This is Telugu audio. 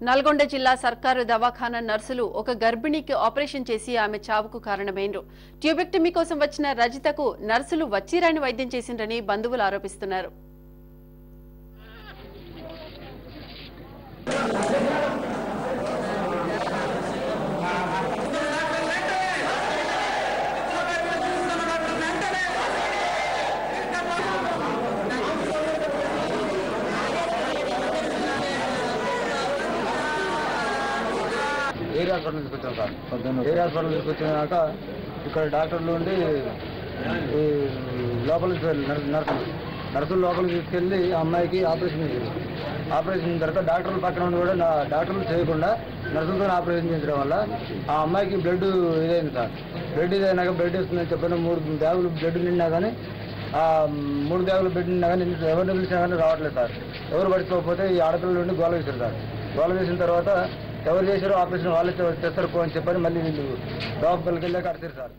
నల్గొండ జిల్లా సర్కారు దవాఖానా నర్సులు ఒక గర్భిణికి ఆపరేషన్ చేసి ఆమె చావుకు కారణమైండ్రు. ట్యూబెక్టమీ కోసం వచ్చిన రజితకు నర్సులు వచ్చిరాని వైద్యం చేసిండ్రని బంధువులు ఆరోపిస్తున్నారు. ఏరియా హాస్పిటల్ తీసుకొచ్చాం సార్. ఏరియా హాస్పిటల్ తీసుకొచ్చినాక ఇక్కడ డాక్టర్లు ఉండి లోపలికి నర్సులు లోపలికి తీసుకెళ్ళి అమ్మాయికి ఆపరేషన్ చేశారు. ఆపరేషన్ తర్వాత డాక్టర్లు పక్కన ఉండి కూడా డాక్టర్లు చేయకుండా నర్సులతో ఆపరేషన్ చేయించడం వల్ల ఆ అమ్మాయికి బ్లడ్ ఇదైంది సార్. బ్లడ్ ఇదైనాక బ్లడ్ ఇస్తుందని చెప్పిన 3 బ్యాగులు బ్లడ్ నిండినా కానీ ఆ 3 బ్యాగులు బ్లడ్ నిండినా కానీ ఎవరిని పిలిచినా కానీ రావట్లేదు సార్. ఎవరు పడుకోకపోతే ఈ ఆడపిల్లల నుండి గోల వేశారు సార్. గోల వేసిన తర్వాత ఎవరు చేశారో ఆపరేషన్ వాళ్ళే చేస్తారు అని చెప్పని మళ్ళీ వీళ్ళు డాక్టర్కి వెళ్ళాక అడిచారు సార్.